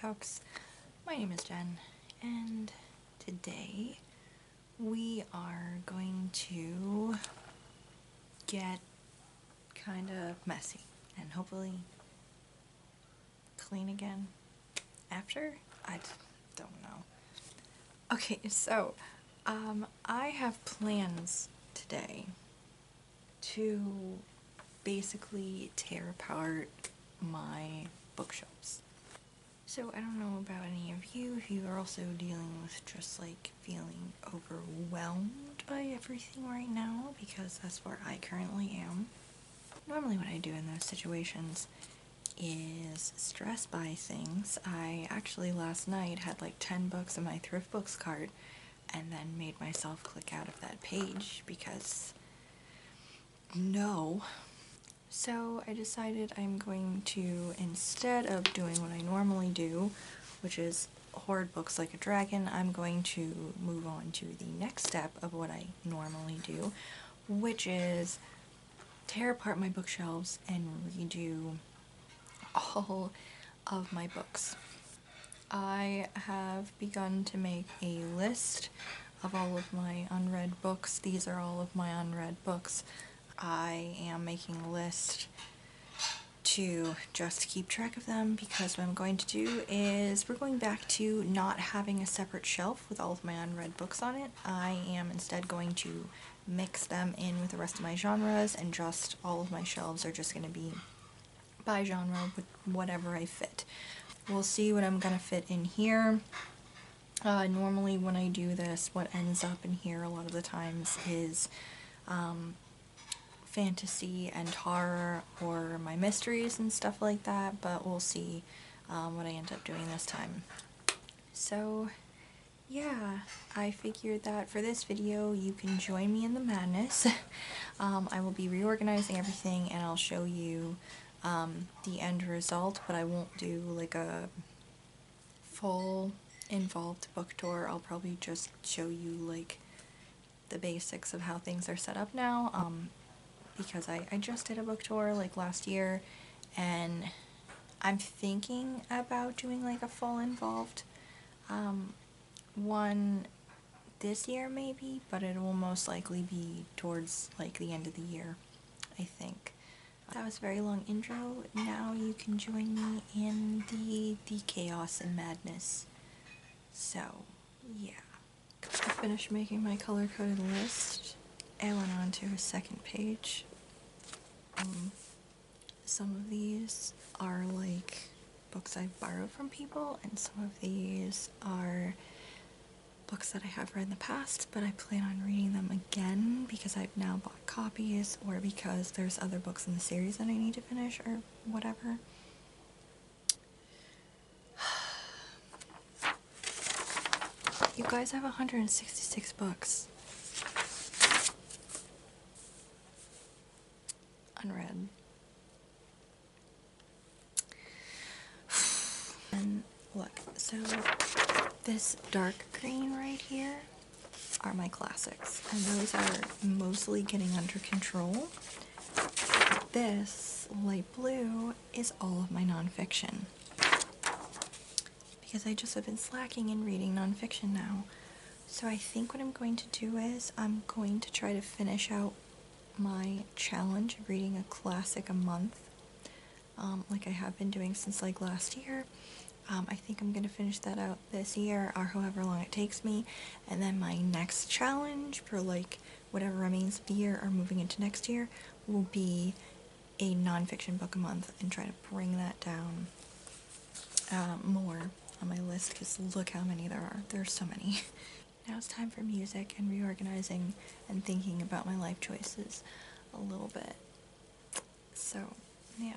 folks. My name is Jen, and today we are going to get kind of messy and hopefully clean again after. I don't know. Okay, so I have plans today to basically tear apart my bookshelves. So I don't know about any of you if you are also dealing with just like feeling overwhelmed by everything right now, because that's where I currently am. Normally what I do in those situations is stress buy things. I actually last night had like 10 books in my thrift books cart and then made myself click out of that page because no. So I decided I'm going to, instead of doing what I normally do, which is hoard books like a dragon, I'm going to move on to the next step of what I normally do, which is tear apart my bookshelves and redo all of my books. I have begun to make a list of all of my unread books. These are all of my unread books. I am making a list to just keep track of them, because what I'm going to do is we're going back to not having a separate shelf with all of my unread books on it. I am instead going to mix them in with the rest of my genres, and just all of my shelves are just going to be by genre with whatever I fit. We'll see what I'm going to fit in here. Normally when I do this, what ends up in here a lot of the times is fantasy and horror, or my mysteries and stuff like that, but we'll see what I end up doing this time. So yeah, I figured that for this video you can join me in the madness. I will be reorganizing everything and I'll show you the end result, but I won't do like a full involved book tour. I'll probably just show you like the basics of how things are set up now, because I just did a book tour like last year, and I'm thinking about doing like a full involved one this year maybe, but it will most likely be towards like the end of the year, I think. That was a very long intro. Now you can join me in the chaos and madness. So yeah, I finished making my color-coded list. I went on to a second page. Some of these are like books I've borrowed from people, and some of these are books that I have read in the past, but I plan on reading them again because I've now bought copies, or because there's other books in the series that I need to finish, or whatever. You guys, have 166 books unread. And look, so this dark green right here are my classics, and those are mostly getting under control. This light blue is all of my nonfiction, because I just have been slacking in reading nonfiction now. So I think what I'm going to do is I'm going to try to finish out my challenge of reading a classic a month, like I have been doing since like last year. I think I'm going to finish that out this year, or however long it takes me, and then my next challenge for like whatever remains of the year or moving into next year will be a nonfiction book a month, and try to bring that down more on my list, because look how many there are. There's so many. Now it's time for music and reorganizing and thinking about my life choices a little bit. So, yeah.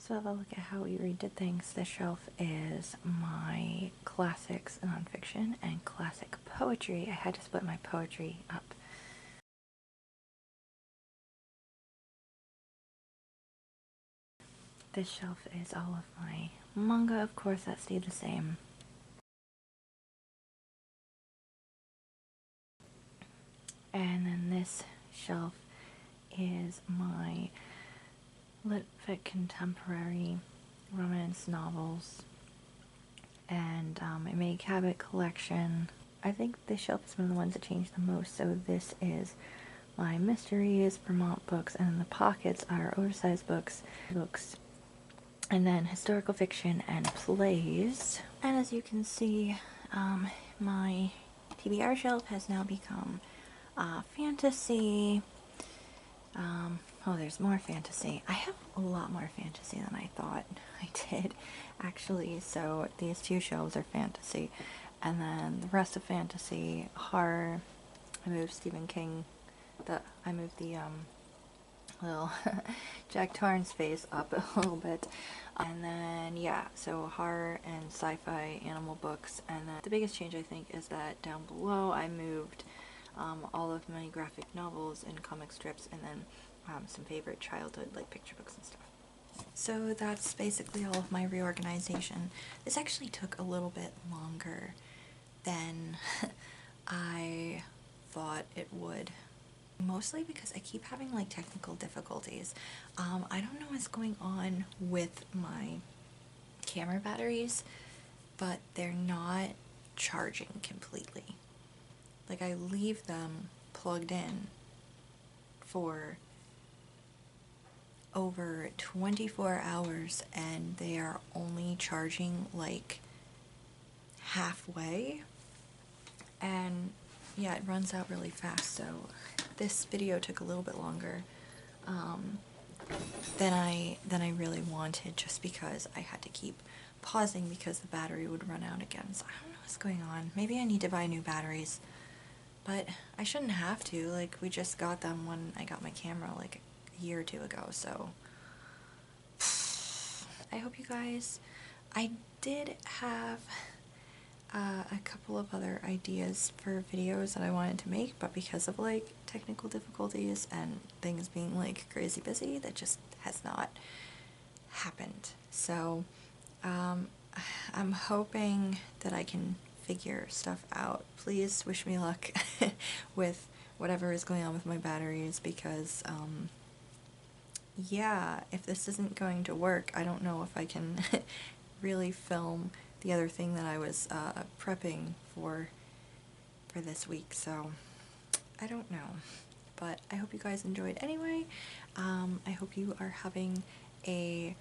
So have a look at how we redid things. This shelf is my classics nonfiction and classic poetry. I had to split my poetry up. This shelf is all of my manga, of course, that stayed the same. And then this shelf is my lit fic contemporary romance novels and my Make Habit collection. I think this shelf is one of the ones that changed the most. So this is my mysteries, Vermont books, and then the pockets are oversized books, and then historical fiction and plays. And as you can see, my TBR shelf has now become fantasy. Oh, there's more fantasy. I have a lot more fantasy than I thought I did, actually. So these two shelves are fantasy, and then the rest of fantasy, horror. I moved Stephen King. I moved the little Jack Torrance face up a little bit, and then yeah, so horror and sci-fi animal books. And then the biggest change I think is that down below I moved all of my graphic novels and comic strips, and then some favorite childhood like picture books and stuff. So that's basically all of my reorganization. This actually took a little bit longer than I thought it would. Mostly because I keep having like technical difficulties. I don't know what's going on with my camera batteries, but they're not charging completely. Like I leave them plugged in for over 24 hours and they are only charging like halfway, and yeah, it runs out really fast. So this video took a little bit longer than I really wanted, just because I had to keep pausing because the battery would run out again. So I don't know what's going on. Maybe I need to buy new batteries, but I shouldn't have to. Like, we just got them when I got my camera like a year or two ago. So I hope you guys, I did have a couple of other ideas for videos that I wanted to make, but because of like technical difficulties and things being like crazy busy, that just has not happened. So I'm hoping that I can figure stuff out. Please wish me luck with whatever is going on with my batteries, because yeah, if this isn't going to work, I don't know if I can really film the other thing that I was prepping for this week. So I don't know, but I hope you guys enjoyed anyway. I hope you are having a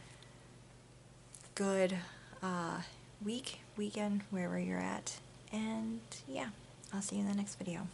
good weekend, wherever you're at, and yeah, I'll see you in the next video.